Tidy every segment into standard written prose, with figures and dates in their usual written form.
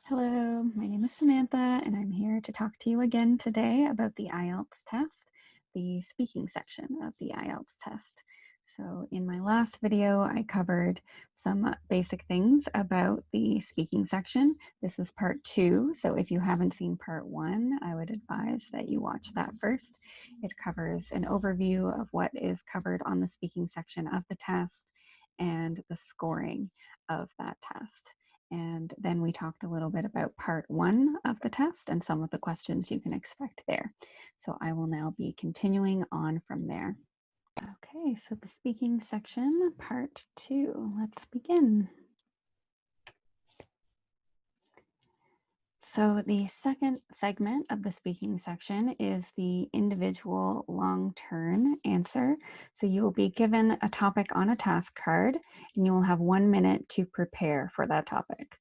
Hello, my name is Samantha, and I'm here to talk to you again today about the IELTS test, the speaking section of the IELTS test. So in my last video, I covered some basic things about the speaking section. This is part 2, so if you haven't seen part 1, I would advise that you watch that first. It covers an overview of what is covered on the speaking section of the test and the scoring of that test. And then we talked a little bit about part 1 of the test and some of the questions you can expect there. So I will now be continuing on from there. Okay, so the speaking section, part 2. Let's begin. So the second segment of the speaking section is the individual long-term answer. So you will be given a topic on a task card, and you will have 1 minute to prepare for that topic.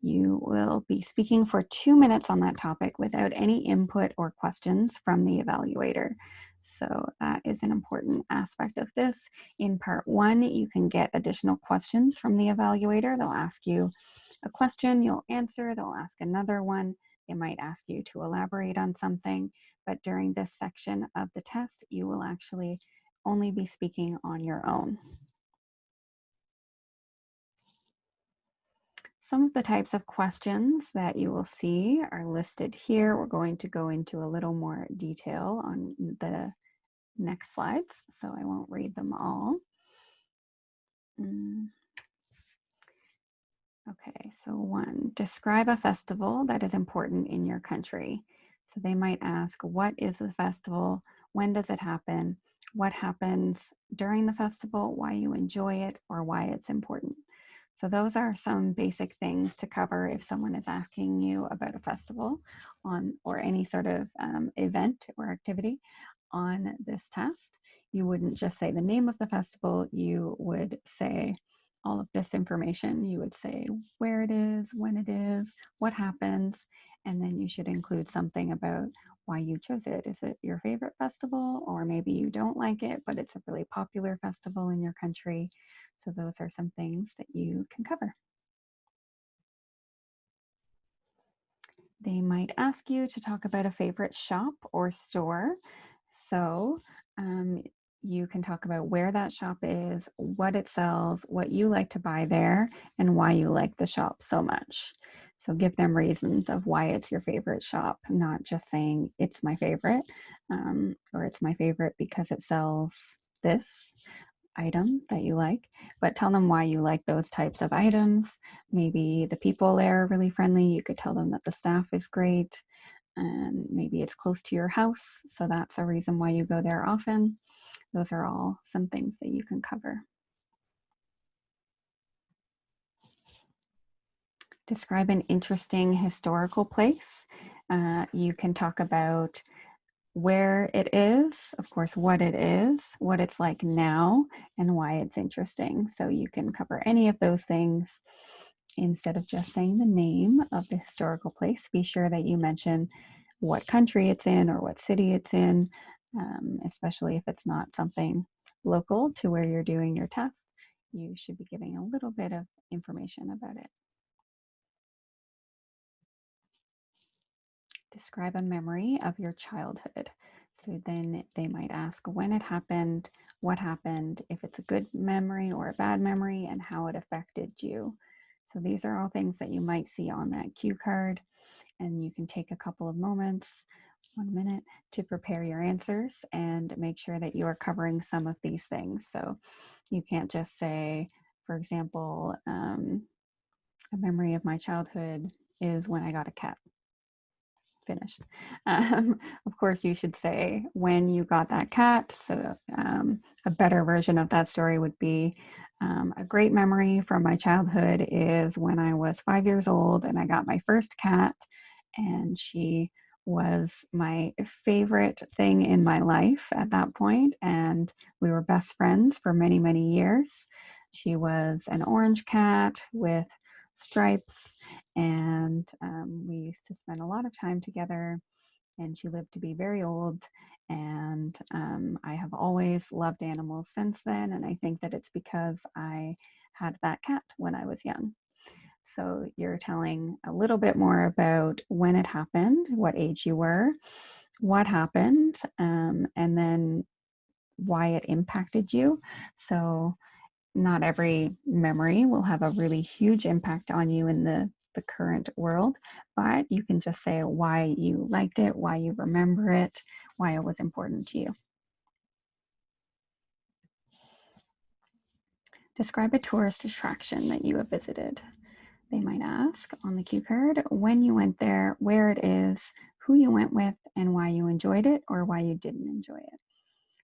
You will be speaking for 2 minutes on that topic without any input or questions from the evaluator. So that is an important aspect of this. In part 1, you can get additional questions from the evaluator. They'll ask you a question, you'll answer, they'll ask another one. They might ask you to elaborate on something, but during this section of the test, you will actually only be speaking on your own. Some of the types of questions that you will see are listed here. We're going to go into a little more detail on the next slides, so I won't read them all. Okay, so 1, describe a festival that is important in your country. So they might ask, what is the festival? When does it happen? What happens during the festival? Why you enjoy it or why it's important? So those are some basic things to cover if someone is asking you about a festival or any sort of event or activity on this test. You wouldn't just say the name of the festival, you would say all of this information. You would say where it is, when it is, what happens, and then you should include something about why you chose it. Is it your favorite festival, or maybe you don't like it, but it's a really popular festival in your country? So those are some things that you can cover. They might ask you to talk about a favorite shop or store. So you can talk about where that shop is, what it sells, what you like to buy there, and why you like the shop so much. So give them reasons of why it's your favorite shop, not just saying it's my favorite, or it's my favorite because it sells this item that you like, but tell them why you like those types of items. Maybe the people there are really friendly. You could tell them that the staff is great, and maybe it's close to your house, so that's a reason why you go there often. Those are all some things that you can cover. Describe an interesting historical place. You can talk about where it is, of course, what it is, what it's like now, and why it's interesting. So you can cover any of those things instead of just saying the name of the historical place. Be sure that you mention what country it's in or what city it's in, especially if it's not something local to where you're doing your test. You should be giving a little bit of information about it. Describe a memory of your childhood. So then they might ask when it happened, what happened, if it's a good memory or a bad memory, and how it affected you. So these are all things that you might see on that cue card, and you can take a couple of moments, 1 minute, to prepare your answers and make sure that you are covering some of these things. So you can't just say, for example, a memory of my childhood is when I got a cat. Finished. Of course, you should say when you got that cat. So a better version of that story would be a great memory from my childhood is when I was 5 years old and I got my first cat, and she was my favorite thing in my life at that point, and we were best friends for many, many years. She was an orange cat with stripes, and we used to spend a lot of time together, and she lived to be very old, and I have always loved animals since then, and I think that it's because I had that cat when I was young. So you're telling a little bit more about when it happened, what age you were, what happened, and then why it impacted you. So not every memory will have a really huge impact on you in the current world, but you can just say why you liked it, why you remember it, why it was important to you. Describe a tourist attraction that you have visited. They might ask on the cue card when you went there, where it is, who you went with, and why you enjoyed it or why you didn't enjoy it.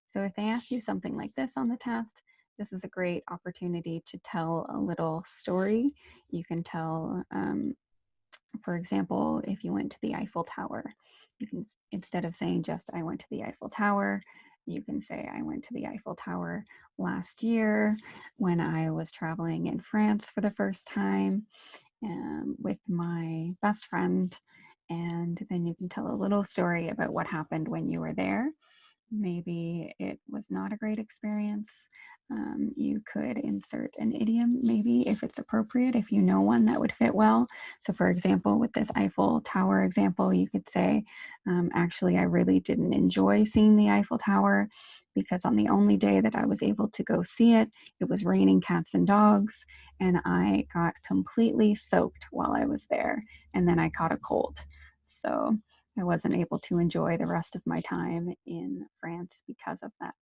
So if they ask you something like this on the test, this is a great opportunity to tell a little story. You can tell, for example, if you went to the Eiffel Tower, you can, instead of saying just I went to the Eiffel Tower, you can say I went to the Eiffel Tower last year when I was traveling in France for the first time with my best friend. And then you can tell a little story about what happened when you were there. Maybe it was not a great experience. You could insert an idiom, maybe if it's appropriate, if you know one that would fit well. So, for example, with this Eiffel Tower example, you could say, actually, I really didn't enjoy seeing the Eiffel Tower because on the only day that I was able to go see it, it was raining cats and dogs, and I got completely soaked while I was there, and then I caught a cold. So, I wasn't able to enjoy the rest of my time in France because of that.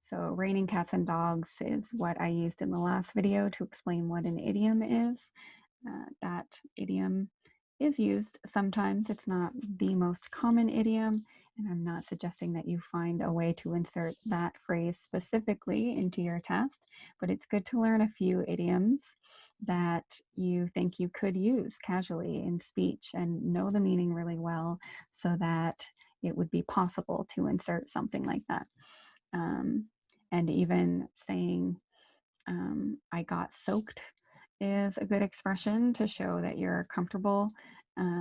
So raining cats and dogs is what I used in the last video to explain what an idiom is. That idiom is used sometimes. It's not the most common idiom, and I'm not suggesting that you find a way to insert that phrase specifically into your test, but it's good to learn a few idioms that you think you could use casually in speech and know the meaning really well so that it would be possible to insert something like that. And even saying, I got soaked is a good expression to show that you're comfortable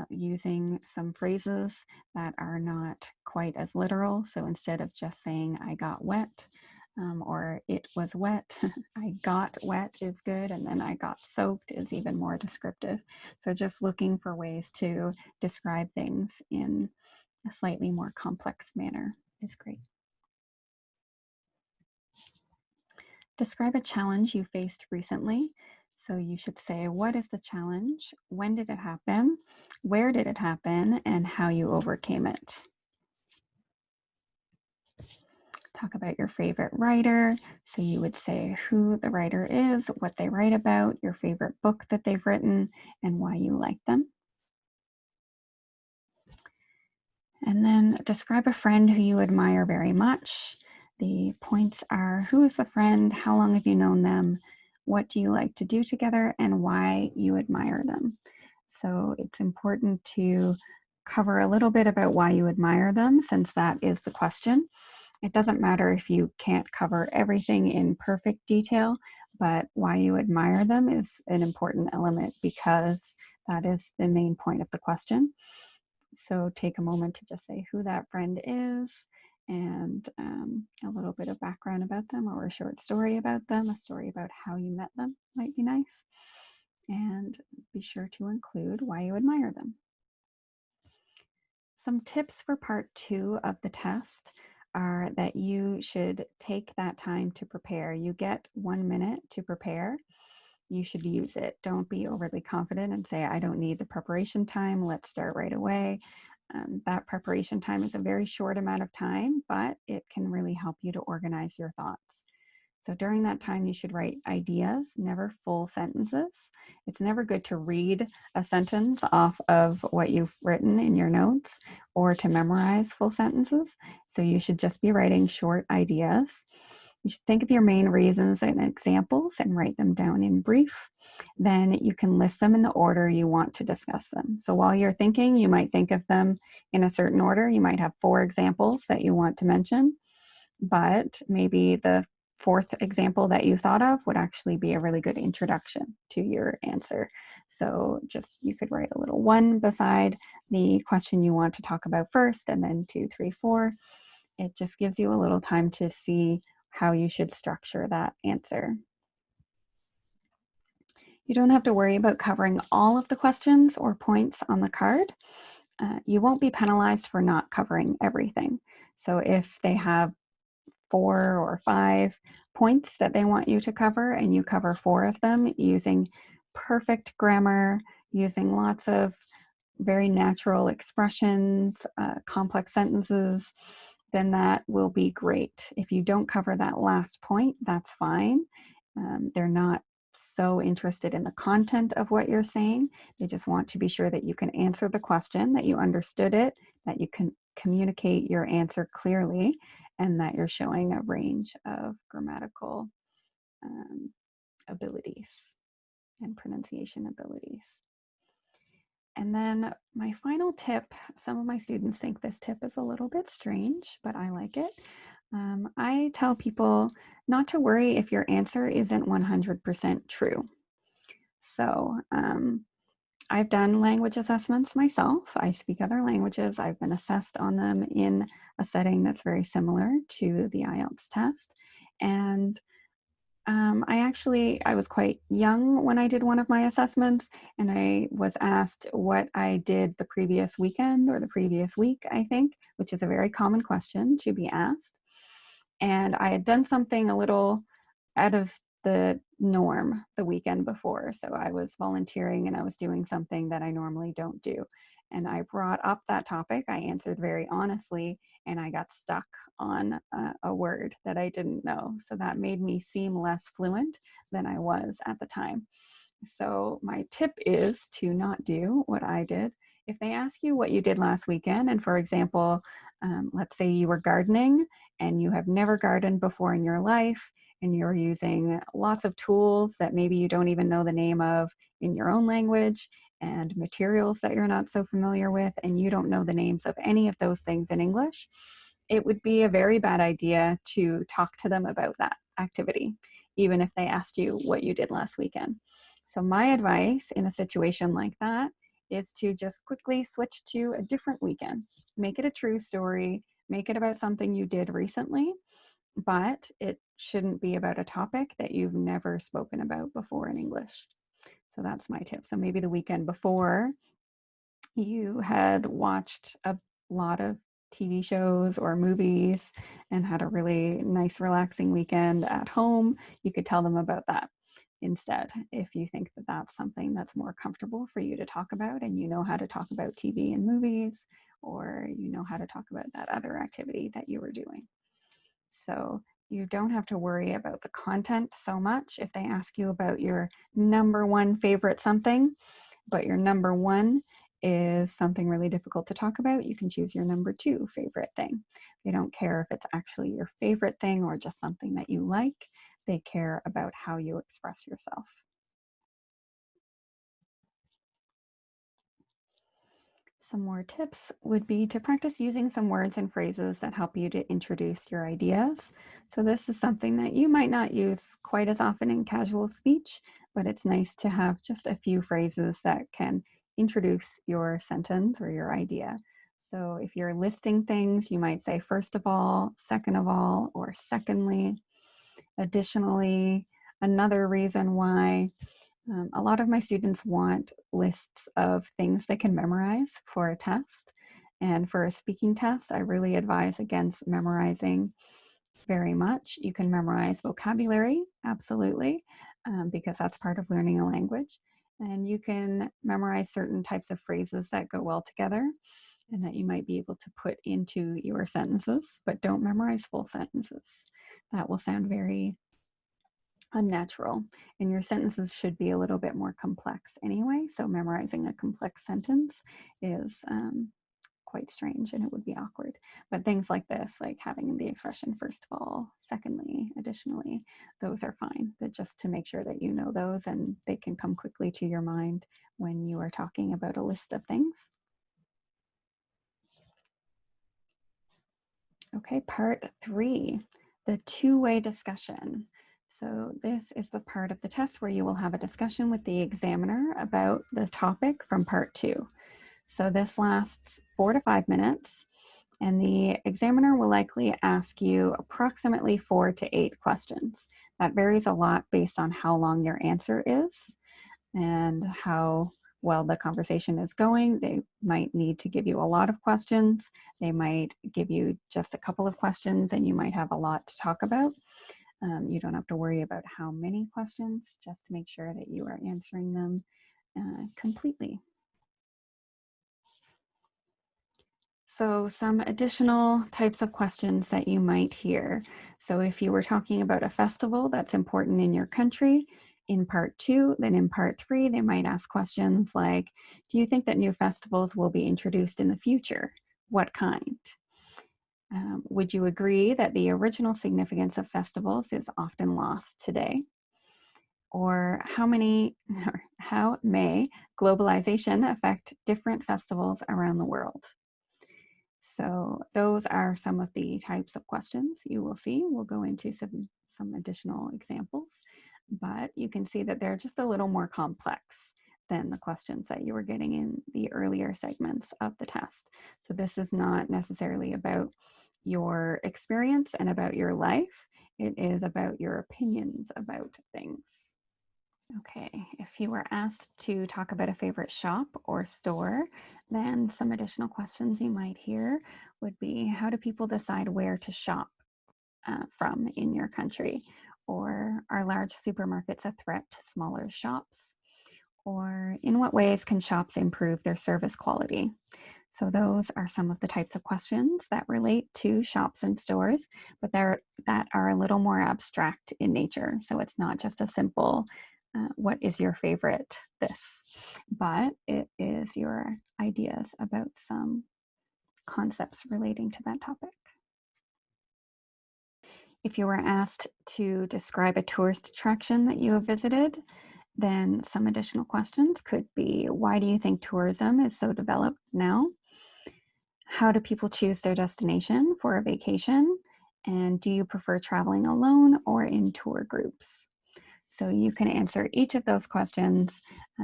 using some phrases that are not quite as literal. So instead of just saying, I got wet or it was wet, I got wet is good. And then I got soaked is even more descriptive. So just looking for ways to describe things in a slightly more complex manner is great. Describe a challenge you faced recently. So you should say, what is the challenge? When did it happen? Where did it happen? And how you overcame it. Talk about your favorite writer. So you would say who the writer is, what they write about, your favorite book that they've written, and why you like them. And then describe a friend who you admire very much. The points are who is the friend, how long have you known them, what do you like to do together, and why you admire them. So it's important to cover a little bit about why you admire them, since that is the question. It doesn't matter if you can't cover everything in perfect detail, but why you admire them is an important element because that is the main point of the question. So take a moment to just say who that friend is and a little bit of background about them or a short story about them, a story about how you met them might be nice. And be sure to include why you admire them. Some tips for part 2 of the test are that you should take that time to prepare. You get 1 minute to prepare. You should use it. Don't be overly confident and say, I don't need the preparation time. Let's start right away. That preparation time is a very short amount of time, but it can really help you to organize your thoughts. So during that time, you should write ideas, never full sentences. It's never good to read a sentence off of what you've written in your notes or to memorize full sentences. So you should just be writing short ideas. You should think of your main reasons and examples and write them down in brief. Then you can list them in the order you want to discuss them. So while you're thinking, you might think of them in a certain order. You might have 4 examples that you want to mention, but maybe the 4th example that you thought of would actually be a really good introduction to your answer. So just you could write a little 1 beside the question you want to talk about first, and then 2, 3, 4. It just gives you a little time to see how you should structure that answer. You don't have to worry about covering all of the questions or points on the card. You won't be penalized for not covering everything. So if they have 4 or 5 points that they want you to cover and you cover 4 of them using perfect grammar, using lots of very natural expressions, complex sentences, then that will be great. If you don't cover that last point, that's fine. They're not so interested in the content of what you're saying. They just want to be sure that you can answer the question, that you understood it, that you can communicate your answer clearly, and that you're showing a range of grammatical abilities and pronunciation abilities. And then my final tip, some of my students think this tip is a little bit strange, but I like it. I tell people not to worry if your answer isn't 100% true. So I've done language assessments myself. I speak other languages. I've been assessed on them in a setting that's very similar to the IELTS test. And I was quite young when I did one of my assessments, and I was asked what I did the previous weekend or the previous week, I think, which is a very common question to be asked. And I had done something a little out of the norm the weekend before. So I was volunteering and I was doing something that I normally don't do. And I brought up that topic. I answered very honestly, and I got stuck on a word that I didn't know. So that made me seem less fluent than I was at the time. So my tip is to not do what I did. If they ask you what you did last weekend, and for example, let's say you were gardening and you have never gardened before in your life, and you're using lots of tools that maybe you don't even know the name of in your own language, and materials that you're not so familiar with, and you don't know the names of any of those things in English, it would be a very bad idea to talk to them about that activity, even if they asked you what you did last weekend. So my advice in a situation like that is to just quickly switch to a different weekend. Make it a true story, make it about something you did recently, but it shouldn't be about a topic that you've never spoken about before in English. So that's my tip. So maybe the weekend before you had watched a lot of TV shows or movies and had a really nice, relaxing weekend at home, you could tell them about that instead. If you think that that's something that's more comfortable for you to talk about and you know how to talk about TV and movies, or you know how to talk about that other activity that you were doing. So you don't have to worry about the content so much. If they ask you about your number one favorite something, but your number one is something really difficult to talk about, you can choose your number 2 favorite thing. They don't care if it's actually your favorite thing or just something that you like. They care about how you express yourself. Some more tips would be to practice using some words and phrases that help you to introduce your ideas. So this is something that you might not use quite as often in casual speech, but it's nice to have just a few phrases that can introduce your sentence or your idea. So if you're listing things, you might say first of all, second of all, or secondly, additionally, another reason why. A lot of my students want lists of things they can memorize for a test. And for a speaking test, I really advise against memorizing very much. You can memorize vocabulary, absolutely, because that's part of learning a language. And you can memorize certain types of phrases that go well together and that you might be able to put into your sentences, but don't memorize full sentences. That will sound very unnatural, and your sentences should be a little bit more complex anyway. So memorizing a complex sentence is quite strange and it would be awkward. But things like this, like having the expression first of all, secondly, additionally, those are fine. But just to make sure that you know those and they can come quickly to your mind when you are talking about a list of things. Okay, part 3, the two-way discussion. So this is the part of the test where you will have a discussion with the examiner about the topic from part 2. So this lasts 4 to 5 minutes, and the examiner will likely ask you approximately 4 to 8 questions. That varies a lot based on how long your answer is. and how well the conversation is going. They might need to give you a lot of questions. They might give you just a couple of questions and you might have a lot to talk about. You don't have to worry about how many questions, just to make sure that you are answering them completely. So some additional types of questions that you might hear. So if you were talking about a festival that's important in your country, in part 2, then in part 3, they might ask questions like, do you think that new festivals will be introduced in the future? What kind? Would you agree that the original significance of festivals is often lost today? Or how may globalization affect different festivals around the world? So those are some of the types of questions you will see. We'll go into some additional examples, but you can see that they're just a little more complex than the questions that you were getting in the earlier segments of the test. So this is not necessarily about your experience and about your life. It is about your opinions about things. Okay, if you were asked to talk about a favorite shop or store, then some additional questions you might hear would be, how do people decide where to shop from in your country? Or are large supermarkets a threat to smaller shops? Or in what ways can shops improve their service quality? So those are some of the types of questions that relate to shops and stores, but that are a little more abstract in nature. So it's not just a simple, what is your favorite this, but it is your ideas about some concepts relating to that topic. If you were asked to describe a tourist attraction that you have visited, then some additional questions could be, why do you think tourism is so developed now? How do people choose their destination for a vacation? And do you prefer traveling alone or in tour groups? So you can answer each of those questions.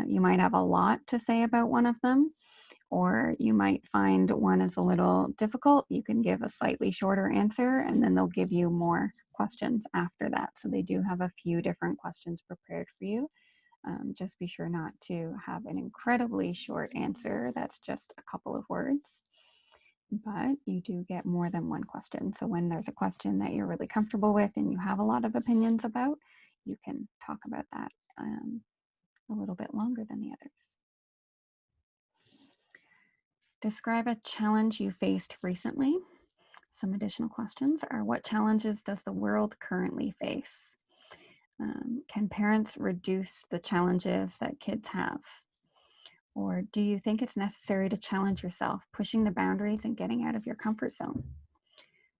You might have a lot to say about one of them, or you might find one is a little difficult. You can give a slightly shorter answer, and then they'll give you more questions after that. So they do have a few different questions prepared for you. Just be sure not to have an incredibly short answer that's just a couple of words, but you do get more than one question. So when there's a question that you're really comfortable with and you have a lot of opinions about, you can talk about that a little bit longer than the others. Describe a challenge you faced recently. Some additional questions are, what challenges does the world currently face? Can parents reduce the challenges that kids have? Or do you think it's necessary to challenge yourself, pushing the boundaries and getting out of your comfort zone?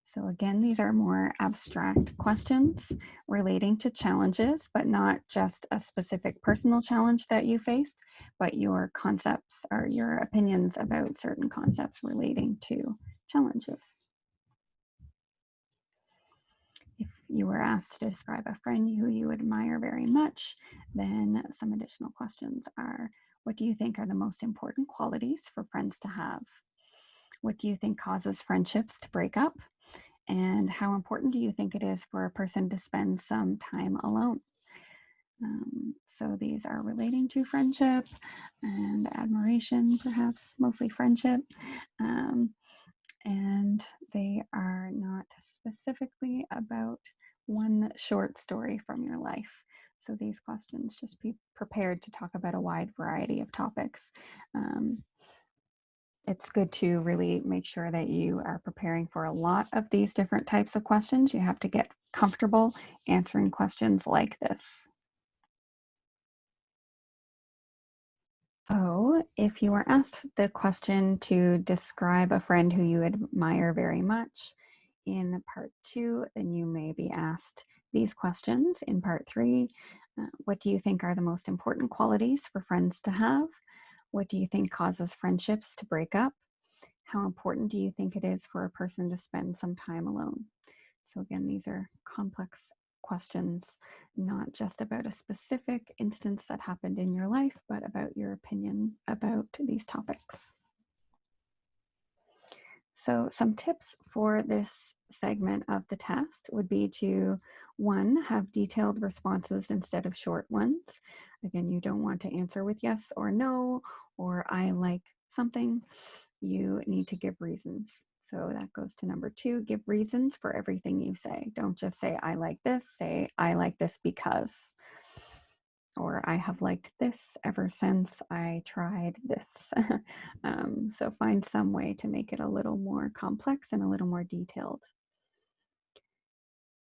So again, these are more abstract questions relating to challenges, but not just a specific personal challenge that you faced, but your concepts or your opinions about certain concepts relating to challenges. If you were asked to describe a friend who you admire very much, then some additional questions are, what do you think are the most important qualities for friends to have? What do you think causes friendships to break up? And how important do you think it is for a person to spend some time alone? So these are relating to friendship and admiration, perhaps mostly friendship. And they are not specifically about one short story from your life. So these questions, just be prepared to talk about a wide variety of topics. It's good to really make sure that you are preparing for a lot of these different types of questions. You have to get comfortable answering questions like this. So if you were asked the question to describe a friend who you admire very much in part 2, then you may be asked these questions in part 3. What do you think are the most important qualities for friends to have? What do you think causes friendships to break up? How important do you think it is for a person to spend some time alone? So again, these are complex questions, not just about a specific instance that happened in your life, but about your opinion about these topics. So some tips for this segment of the test would be to, one, have detailed responses instead of short ones. Again, you don't want to answer with yes or no, or I like something. You need to give reasons. So that goes to number 2, give reasons for everything you say. Don't just say, I like this, say, I like this because, or I have liked this ever since I tried this. So find some way to make it a little more complex and a little more detailed.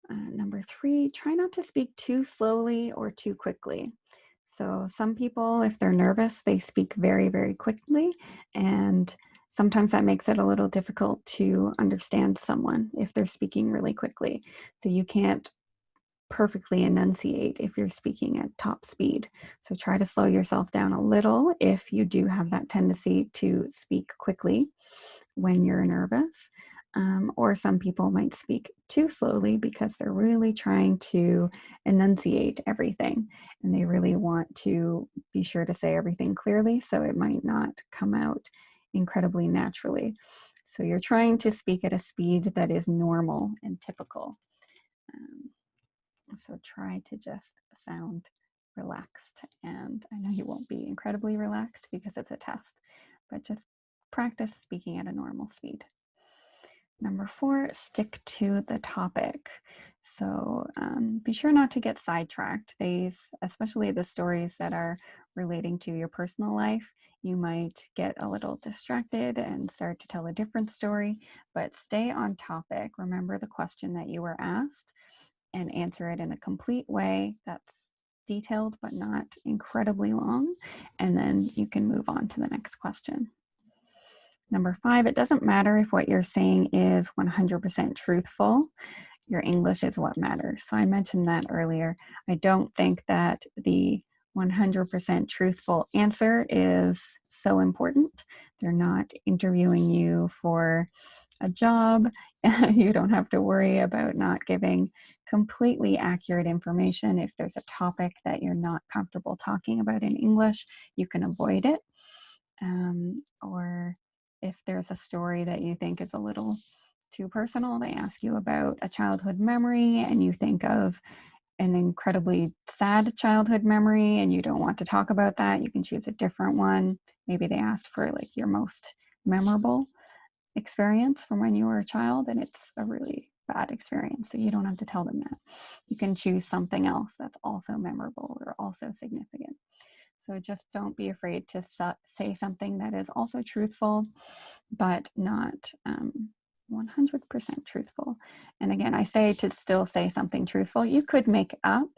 Number 3, try not to speak too slowly or too quickly. So some people, if they're nervous, they speak very, very quickly, and sometimes that makes it a little difficult to understand someone if they're speaking really quickly. So you can't perfectly enunciate if you're speaking at top speed. So try to slow yourself down a little if you do have that tendency to speak quickly when you're nervous. Or some people might speak too slowly because they're really trying to enunciate everything and they really want to be sure to say everything clearly, so it might not come out incredibly naturally. So you're trying to speak at a speed that is normal and typical. So try to just sound relaxed. And I know you won't be incredibly relaxed because it's a test, but just practice speaking at a normal speed. Number 4, stick to the topic. So be sure not to get sidetracked. Especially the stories that are relating to your personal life, you might get a little distracted and start to tell a different story, but stay on topic. Remember the question that you were asked and answer it in a complete way that's detailed but not incredibly long, and then you can move on to the next question. Number 5, it doesn't matter if what you're saying is 100% truthful. Your English is what matters. So I mentioned that earlier. I don't think that the 100% truthful answer is so important. They're not interviewing you for a job. You don't have to worry about not giving completely accurate information. If there's a topic that you're not comfortable talking about in English, you can avoid it. Or if there's a story that you think is a little too personal, they ask you about a childhood memory and you think of an incredibly sad childhood memory and you don't want to talk about that, you can choose a different one. Maybe they asked for like your most memorable experience from when you were a child and it's a really bad experience, so you don't have to tell them that. You can choose something else that's also memorable or also significant. So just don't be afraid to say something that is also truthful, but not 100% truthful. And again, I say to still say something truthful. You could make up,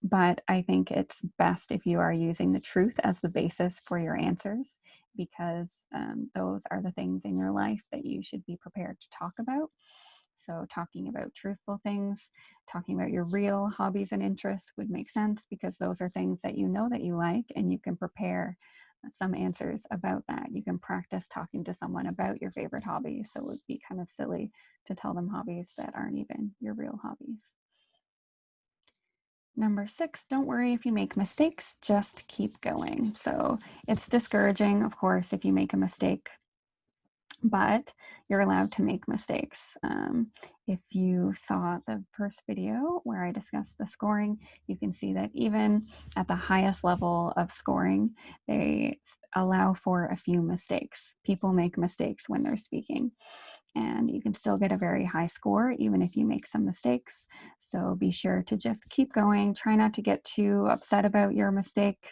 but I think it's best if you are using the truth as the basis for your answers, because those are the things in your life that you should be prepared to talk about. So talking about truthful things, talking about your real hobbies and interests would make sense because those are things that you know that you like, and you can prepare some answers about that. You can practice talking to someone about your favorite hobbies. So it would be kind of silly to tell them hobbies that aren't even your real hobbies. Number 6, don't worry if you make mistakes, just keep going. So it's discouraging, of course, if you make a mistake, but you're allowed to make mistakes. If you saw the first video where I discussed the scoring, you can see that even at the highest level of scoring, they allow for a few mistakes. People make mistakes when they're speaking, and you can still get a very high score even if you make some mistakes. So be sure to just keep going. Try not to get too upset about your mistake.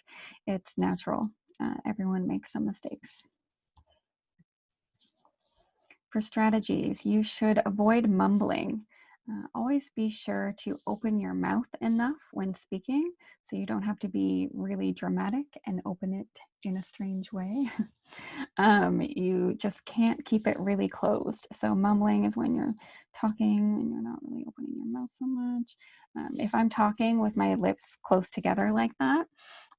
It's natural. Everyone makes some mistakes. For strategies, you should avoid mumbling. Always be sure to open your mouth enough when speaking so you don't have to be really dramatic and open it in a strange way. You just can't keep it really closed. So mumbling is when you're talking and you're not really opening your mouth so much. If I'm talking with my lips close together like that,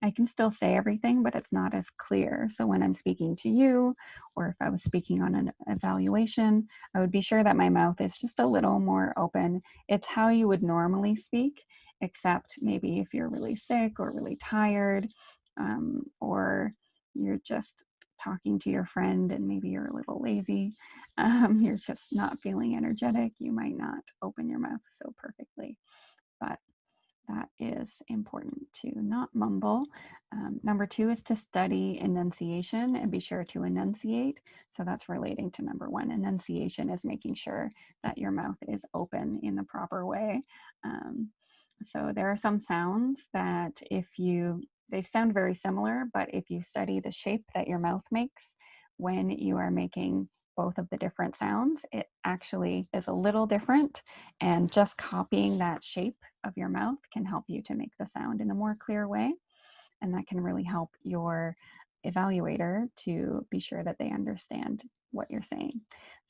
I can still say everything, but it's not as clear. So when I'm speaking to you, or if I was speaking on an evaluation, I would be sure that my mouth is just a little more open. It's how you would normally speak, except maybe if you're really sick or really tired, or you're just talking to your friend and maybe you're a little lazy, you're just not feeling energetic, you might not open your mouth so perfectly. But that is important to not mumble. Number 2 is to study enunciation and be sure to enunciate. So that's relating to number 1. Enunciation is making sure that your mouth is open in the proper way. So there are some sounds that they sound very similar, but if you study the shape that your mouth makes when you are making both of the different sounds, it actually is a little different. And just copying that shape of your mouth can help you to make the sound in a more clear way. And that can really help your evaluator to be sure that they understand what you're saying.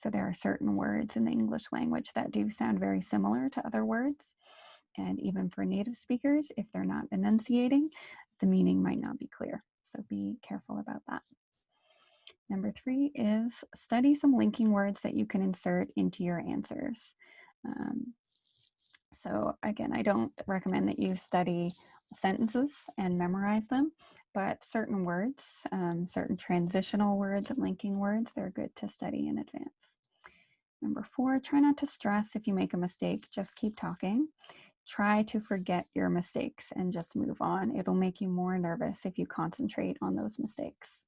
So there are certain words in the English language that do sound very similar to other words. And even for native speakers, if they're not enunciating, the meaning might not be clear. So be careful about that. Number 3 is study some linking words that you can insert into your answers. So again, I don't recommend that you study sentences and memorize them, but certain words, certain transitional words and linking words, they're good to study in advance. Number 4, try not to stress if you make a mistake, just keep talking. Try to forget your mistakes and just move on. It'll make you more nervous if you concentrate on those mistakes.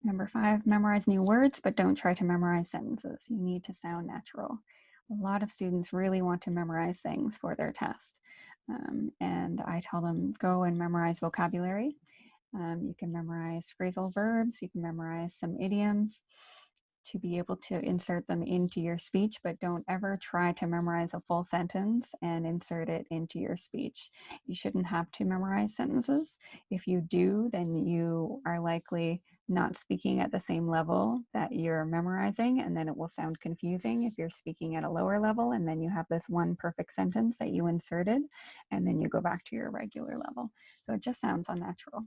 Number 5, memorize new words, but don't try to memorize sentences. You need to sound natural. A lot of students really want to memorize things for their test. And I tell them, go and memorize vocabulary. You can memorize phrasal verbs, you can memorize some idioms to be able to insert them into your speech, but don't ever try to memorize a full sentence and insert it into your speech. You shouldn't have to memorize sentences. If you do, then you are likely not speaking at the same level that you're memorizing, and then it will sound confusing if you're speaking at a lower level, and then you have this one perfect sentence that you inserted, and then you go back to your regular level. So it just sounds unnatural.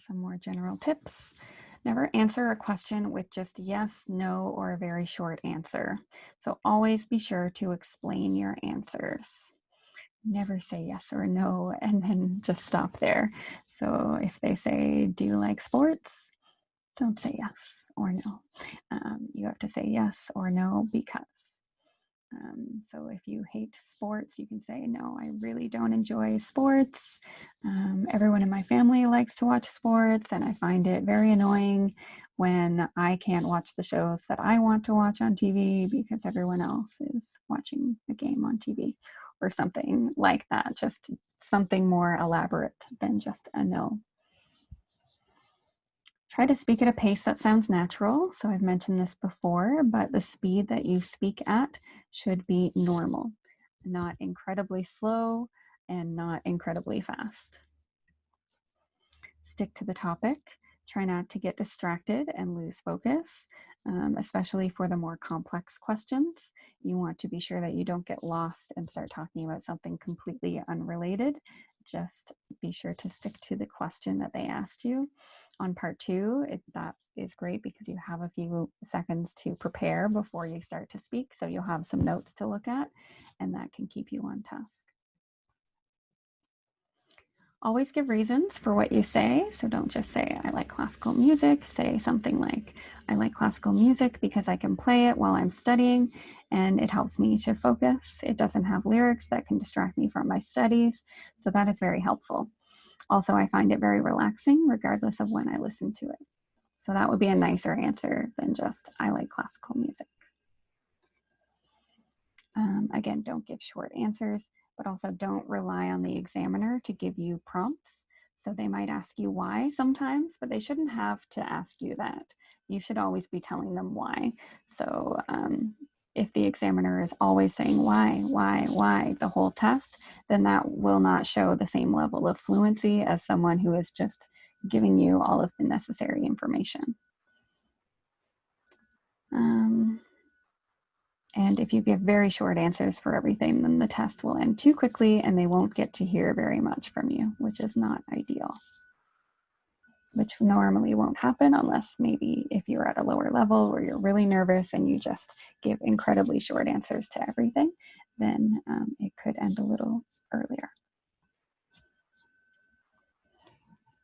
Some more general tips. Never answer a question with just yes, no, or a very short answer. So always be sure to explain your answers. Never say yes or no and then just stop there. So if they say, do you like sports? Don't say yes or no. You have to say yes or no because. So if you hate sports, you can say, no, I really don't enjoy sports. Everyone in my family likes to watch sports, and I find it very annoying when I can't watch the shows that I want to watch on TV because everyone else is watching the game on TV, or something like that. Just something more elaborate than just a no. Try to speak at a pace that sounds natural. So I've mentioned this before, but the speed that you speak at should be normal, not incredibly slow and not incredibly fast. Stick to the topic. Try not to get distracted and lose focus, especially for the more complex questions. You want to be sure that you don't get lost and start talking about something completely unrelated. Just be sure to stick to the question that they asked you. On part 2, that is great because you have a few seconds to prepare before you start to speak. So you'll have some notes to look at, and that can keep you on task. Always give reasons for what you say. So don't just say, I like classical music. Say something like, I like classical music because I can play it while I'm studying and it helps me to focus. It doesn't have lyrics that can distract me from my studies. So that is very helpful. Also, I find it very relaxing regardless of when I listen to it. So that would be a nicer answer than just, I like classical music. Again, don't give short answers, but also don't rely on the examiner to give you prompts. So they might ask you why sometimes, but they shouldn't have to ask you that. You should always be telling them why. So if the examiner is always saying why the whole test, then that will not show the same level of fluency as someone who is just giving you all of the necessary information. And if you give very short answers for everything, then the test will end too quickly and they won't get to hear very much from you, which is not ideal. Which normally won't happen unless maybe if you're at a lower level or you're really nervous and you just give incredibly short answers to everything, then it could end a little earlier.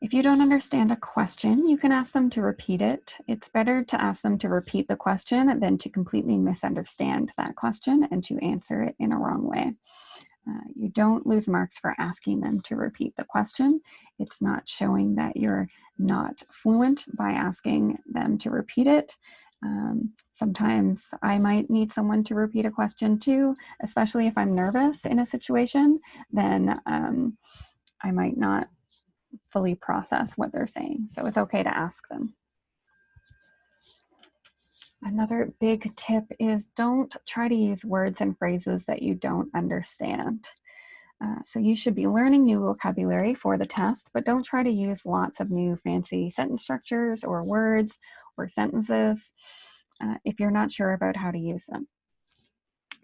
If you don't understand a question, you can ask them to repeat it. It's better to ask them to repeat the question than to completely misunderstand that question and to answer it in a wrong way. You don't lose marks for asking them to repeat the question. It's not showing that you're not fluent by asking them to repeat it. Sometimes I might need someone to repeat a question too, especially if I'm nervous in a situation, then I might not fully process what they're saying. So it's okay to ask them. Another big tip is don't try to use words and phrases that you don't understand. So you should be learning new vocabulary for the test, but don't try to use lots of new fancy sentence structures or words or sentences if you're not sure about how to use them.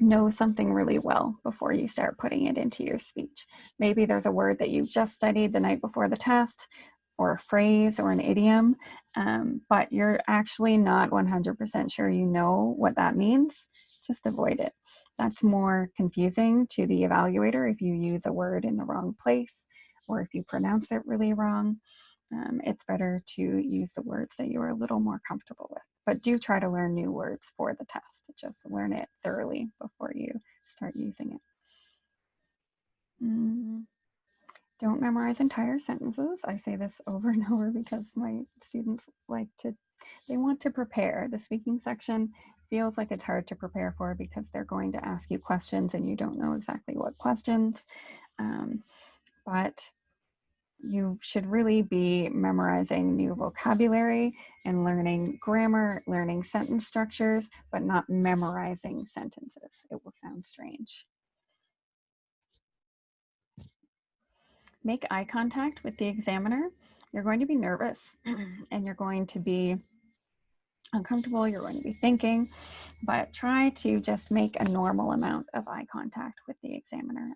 Know something really well before you start putting it into your speech. Maybe there's a word that you've just studied the night before the test, or a phrase or an idiom, but you're actually not 100% sure you know what that means. Just avoid it. That's more confusing to the evaluator if you use a word in the wrong place or if you pronounce it really wrong. It's better to use the words that you're a little more comfortable with. But do try to learn new words for the test. Just learn it thoroughly before you start using it. Don't memorize entire sentences. I say this over and over because my students they want to prepare. The speaking section feels like it's hard to prepare for because they're going to ask you questions and you don't know exactly what questions. But you should really be memorizing new vocabulary and learning grammar, learning sentence structures, but not memorizing sentences. It will sound strange. Make eye contact with the examiner. You're going to be nervous and you're going to be uncomfortable, you're going to be thinking, but try to just make a normal amount of eye contact with the examiner,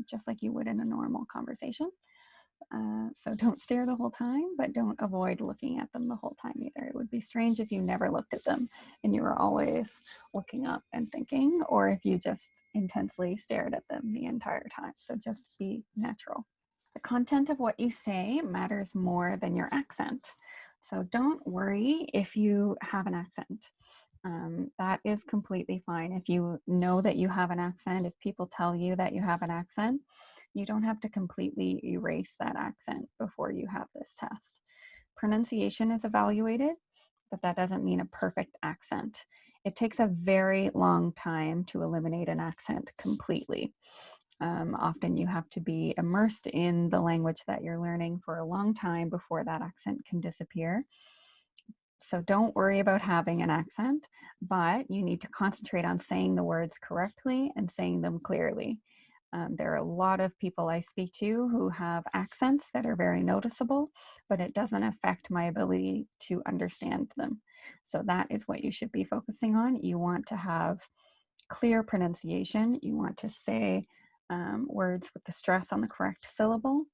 just like you would in a normal conversation. So don't stare the whole time, but don't avoid looking at them the whole time either. It would be strange if you never looked at them and you were always looking up and thinking, or if you just intensely stared at them the entire time. So just be natural. The content of what you say matters more than your accent. So don't worry if you have an accent. That is completely fine. If you know that you have an accent, if people tell you that you have an accent, you don't have to completely erase that accent before you have this test. Pronunciation is evaluated, but that doesn't mean a perfect accent. It takes a very long time to eliminate an accent completely. Often you have to be immersed in the language that you're learning for a long time before that accent can disappear. So don't worry about having an accent, but you need to concentrate on saying the words correctly and saying them clearly. There are a lot of people I speak to who have accents that are very noticeable, but it doesn't affect my ability to understand them. So that is what you should be focusing on. You want to have clear pronunciation. You want to say words with the stress on the correct syllable.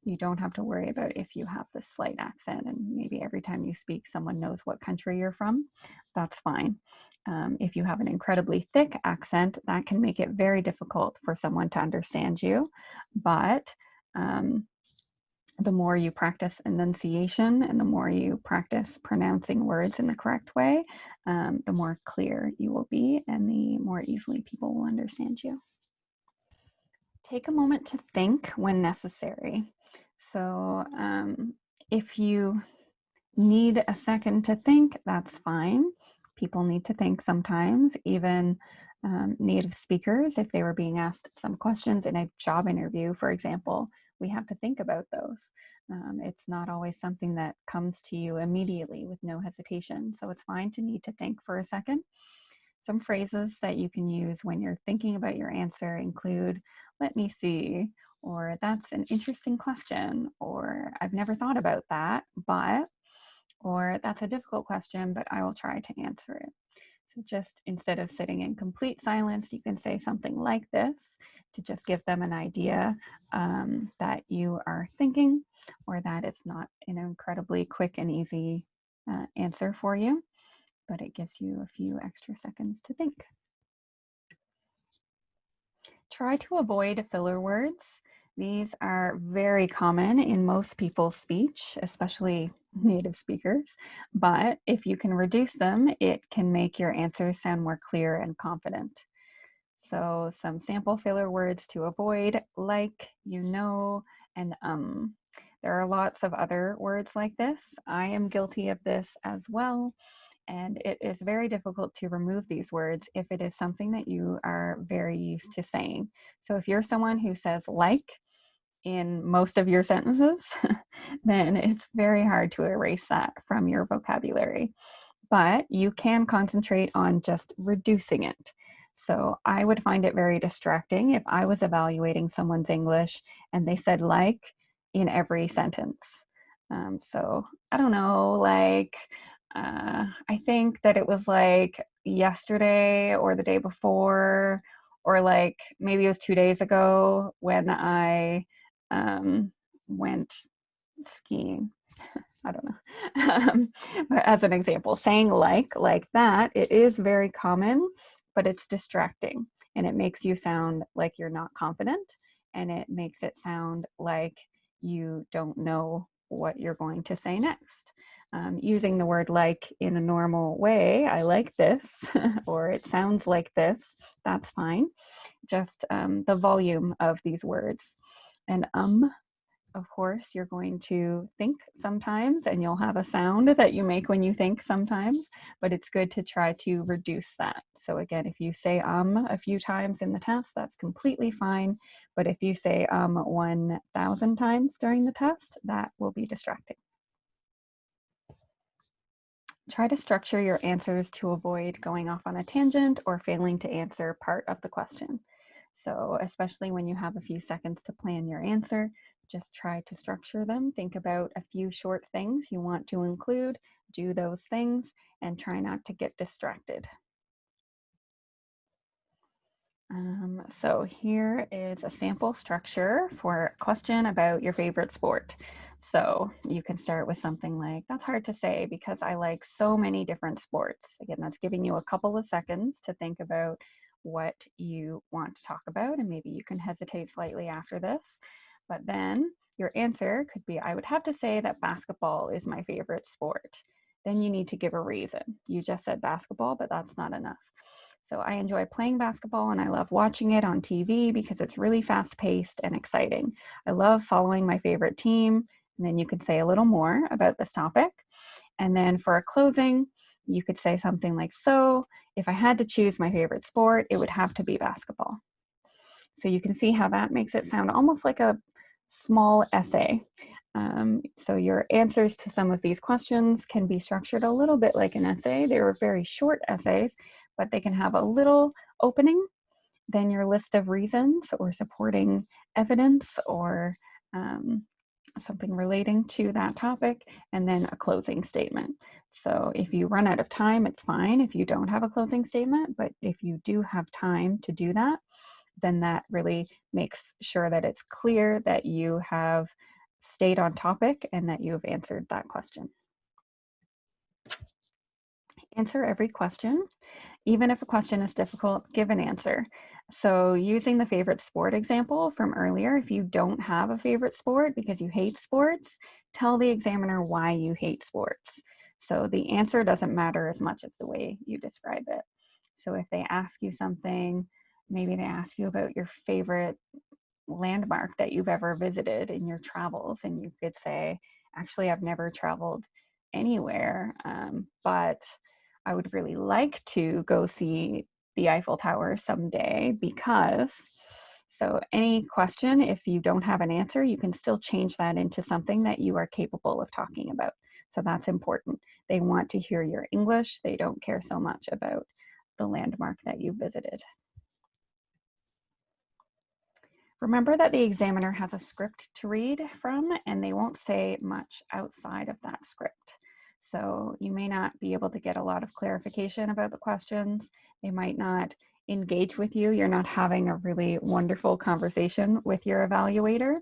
You don't have to worry about if you have this slight accent and maybe every time you speak, someone knows what country you're from. That's fine. If you have an incredibly thick accent, that can make it very difficult for someone to understand you. But the more you practice enunciation and the more you practice pronouncing words in the correct way, the more clear you will be and the more easily people will understand you. Take a moment to think when necessary. So if you need a second to think, that's fine. People need to think sometimes, even native speakers, if they were being asked some questions in a job interview, for example, we have to think about those. It's not always something that comes to you immediately with no hesitation. So it's fine to need to think for a second. Some phrases that you can use when you're thinking about your answer include, let me see, or that's an interesting question, or I've never thought about that, but, or that's a difficult question, but I will try to answer it. So just instead of sitting in complete silence, you can say something like this to just give them an idea that you are thinking, or that it's not an incredibly quick and easy answer for you, but it gives you a few extra seconds to think. Try to avoid filler words. These are very common in most people's speech, especially native speakers, but if you can reduce them, it can make your answers sound more clear and confident. So some sample filler words to avoid, like, you know, and There are lots of other words like this. I am guilty of this as well. And it is very difficult to remove these words if it is something that you are very used to saying. So if you're someone who says like in most of your sentences, then it's very hard to erase that from your vocabulary. But you can concentrate on just reducing it. So I would find it very distracting if I was evaluating someone's English and they said like in every sentence. So I don't know, I think that it was like yesterday or the day before, or like maybe it was 2 days ago when I went skiing. I don't know. But as an example, saying like that, it is very common, but it's distracting and it makes you sound like you're not confident, and it makes it sound like you don't know what you're going to say next. Using the word like in a normal way, I like this, or it sounds like this, that's fine. Just the volume of these words. And of course, you're going to think sometimes, and you'll have a sound that you make when you think sometimes, but it's good to try to reduce that. So again, if you say a few times in the test, that's completely fine. But if you say 1,000 times during the test, that will be distracting. Try to structure your answers to avoid going off on a tangent or failing to answer part of the question. So especially when you have a few seconds to plan your answer, just try to structure them. Think about a few short things you want to include, do those things, and try not to get distracted. So here is a sample structure for a question about your favorite sport. So you can start with something like, that's hard to say because I like so many different sports. Again, that's giving you a couple of seconds to think about what you want to talk about, and maybe you can hesitate slightly after this. But then your answer could be, I would have to say that basketball is my favorite sport. Then you need to give a reason. You just said basketball, but that's not enough. So I enjoy playing basketball and I love watching it on TV because it's really fast paced and exciting. I love following my favorite team. And then you could say a little more about this topic. And then for a closing, you could say something like, so if I had to choose my favorite sport, it would have to be basketball. So you can see how that makes it sound almost like a small essay. So your answers to some of these questions can be structured a little bit like an essay. They were very short essays, but they can have a little opening, then your list of reasons or supporting evidence or something relating to that topic, and then a closing statement. So if you run out of time, it's fine if you don't have a closing statement, but if you do have time to do that, then that really makes sure that it's clear that you have stayed on topic and that you have answered that question. Answer every question. Even if a question is difficult, give an answer. So using the favorite sport example from earlier, if you don't have a favorite sport because you hate sports, tell the examiner why you hate sports. So the answer doesn't matter as much as the way you describe it. So if they ask you something, maybe they ask you about your favorite landmark that you've ever visited in your travels, and you could say, actually, I've never traveled anywhere, but I would really like to go see the Eiffel Tower someday because. So any question, if you don't have an answer, you can still change that into something that you are capable of talking about. So that's important. They want to hear your English. They don't care so much about the landmark that you visited. Remember that the examiner has a script to read from, and they won't say much outside of that script. So you may not be able to get a lot of clarification about the questions. They might not engage with you. You're not having a really wonderful conversation with your evaluator.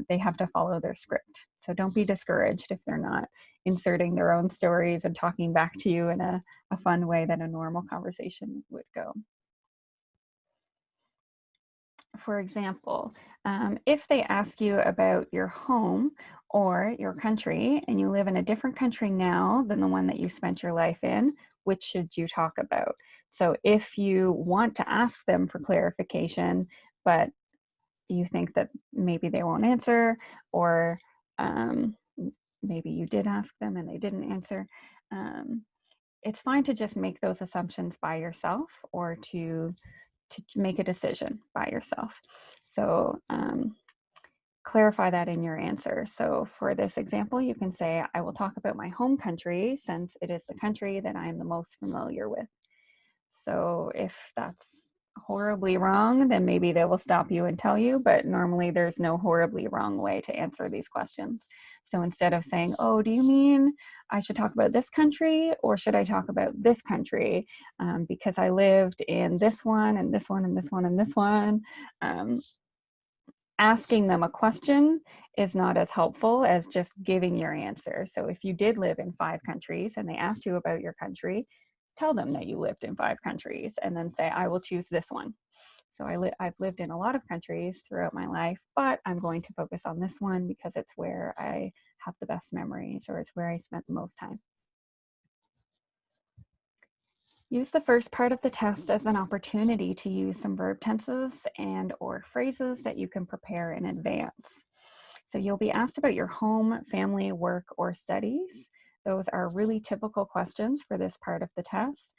They have to follow their script. So don't be discouraged if they're not inserting their own stories and talking back to you in a fun way that a normal conversation would go. for example, if they ask you about your home or your country and you live in a different country now than the one that you spent your life in, which should you talk about? So if you want to ask them for clarification, but you think that maybe they won't answer, or um, maybe you did ask them and they didn't answer, it's fine to just make those assumptions by yourself, or to make a decision by yourself. So clarify that in your answer. So for this example, you can say, I will talk about my home country since it is the country that I am the most familiar with. So if that's horribly wrong, then maybe they will stop you and tell you, but normally there's no horribly wrong way to answer these questions. So instead of saying, oh, do you mean I should talk about this country or should I talk about this country? Because I lived in this one and this one and this one and this one. Asking them a question is not as helpful as just giving your answer. So if you did live in 5 countries and they asked you about your country, tell them that you lived in 5 countries and then say, I will choose this one. So I've lived in a lot of countries throughout my life, but I'm going to focus on this one because it's where I have the best memories, or it's where I spent the most time. Use the first part of the test as an opportunity to use some verb tenses and or phrases that you can prepare in advance. So you'll be asked about your home, family, work, or studies. Those are really typical questions for this part of the test.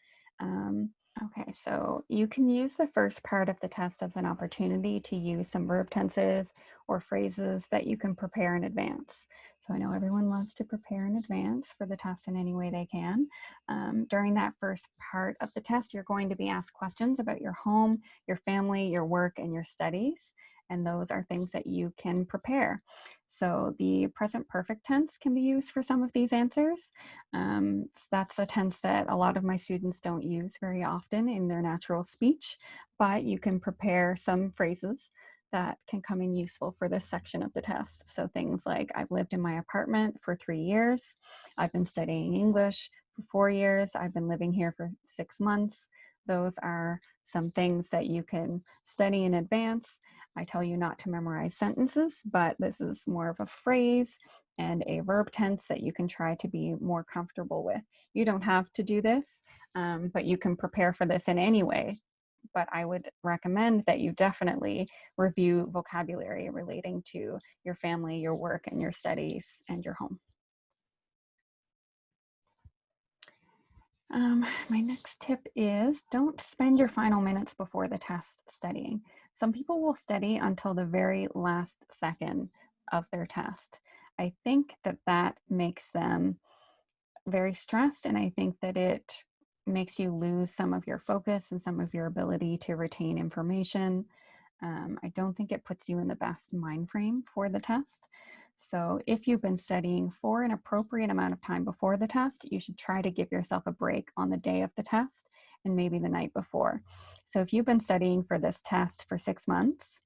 Okay, so you can use the first part of the test as an opportunity to use some verb tenses or phrases that you can prepare in advance. So I know everyone loves to prepare in advance for the test in any way they can. During that first part of the test, you're going to be asked questions about your home, your family, your work, and your studies. And those are things that you can prepare. So the present perfect tense can be used for some of these answers. So that's a tense that a lot of my students don't use very often in their natural speech, but you can prepare some phrases that can come in useful for this section of the test. So things like, I've lived in my apartment for 3 years, I've been studying English for 4 years, I've been living here for 6 months. Those are some things that you can study in advance. I tell you not to memorize sentences, but this is more of a phrase and a verb tense that you can try to be more comfortable with. You don't have to do this, but you can prepare for this in any way. But I would recommend that you definitely review vocabulary relating to your family, your work, and your studies, and your home. My next tip is don't spend your final minutes before the test studying. Some people will study until the very last second of their test. I think that that makes them very stressed, and I think that it makes you lose some of your focus and some of your ability to retain information. I don't think it puts you in the best mind frame for the test. So if you've been studying for an appropriate amount of time before the test, you should try to give yourself a break on the day of the test and maybe the night before. So if you've been studying for this test for 6 months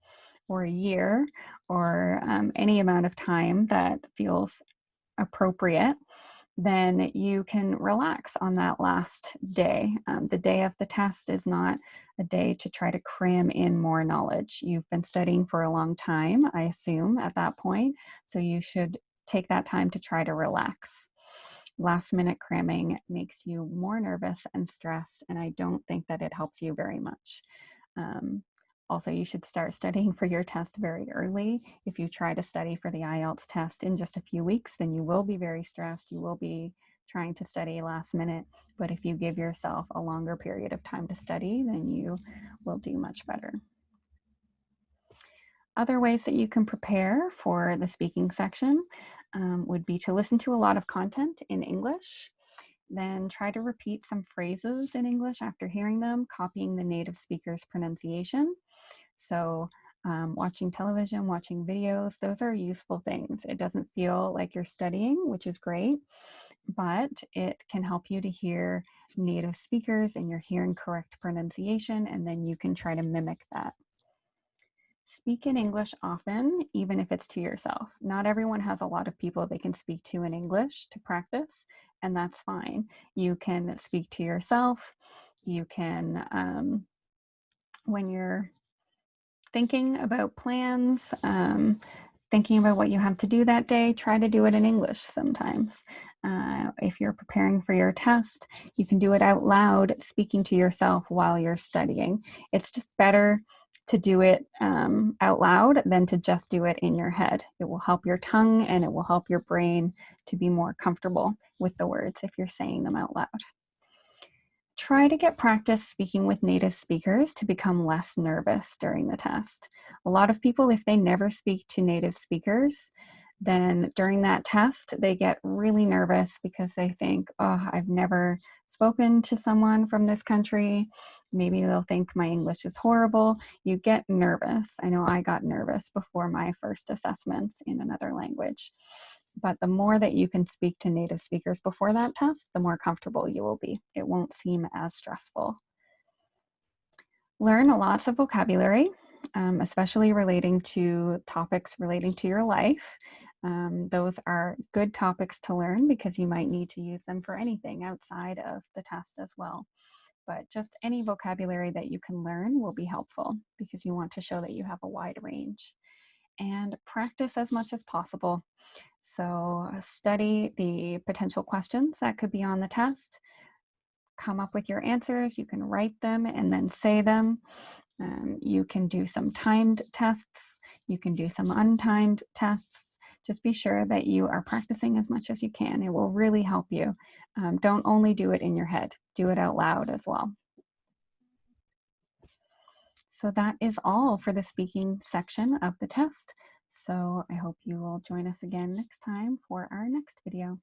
or a year, or any amount of time that feels appropriate, then you can relax on that last day. The day of the test is not a day to try to cram in more knowledge. You've been studying for a long time, I assume, at that point, so you should take that time to try to relax. Last minute cramming makes you more nervous and stressed, and I don't think that it helps you very much. Also, you should start studying for your test very early. If you try to study for the IELTS test in just a few weeks, then you will be very stressed. You will be trying to study last minute. But if you give yourself a longer period of time to study, then you will do much better. Other ways that you can prepare for the speaking section would be to listen to a lot of content in English. Then try to repeat some phrases in English after hearing them, copying the native speaker's pronunciation. So watching television, watching videos, those are useful things. It doesn't feel like you're studying, which is great, but it can help you to hear native speakers and you're hearing correct pronunciation, and then you can try to mimic that. Speak in English often, even if it's to yourself. Not everyone has a lot of people they can speak to in English to practice, and that's fine. You can speak to yourself. You can, when you're thinking about plans, thinking about what you have to do that day, try to do it in English sometimes. If you're preparing for your test, you can do it out loud, speaking to yourself while you're studying. It's just better to do it out loud than to just do it in your head. It will help your tongue and it will help your brain to be more comfortable with the words if you're saying them out loud. Try to get practice speaking with native speakers to become less nervous during the test. A lot of people, if they never speak to native speakers, then during that test, they get really nervous because they think, oh, I've never spoken to someone from this country. Maybe they'll think my English is horrible. You get nervous. I know I got nervous before my first assessments in another language. But the more that you can speak to native speakers before that test, the more comfortable you will be. It won't seem as stressful. Learn lots of vocabulary, especially relating to topics relating to your life. Those are good topics to learn because you might need to use them for anything outside of the test as well. But just any vocabulary that you can learn will be helpful because you want to show that you have a wide range. And practice as much as possible. So study the potential questions that could be on the test, come up with your answers, you can write them and then say them. You can do some timed tests, you can do some untimed tests. Just be sure that you are practicing as much as you can. It will really help you. Don't only do it in your head, do it out loud as well. So that is all for the speaking section of the test. So I hope you will join us again next time for our next video.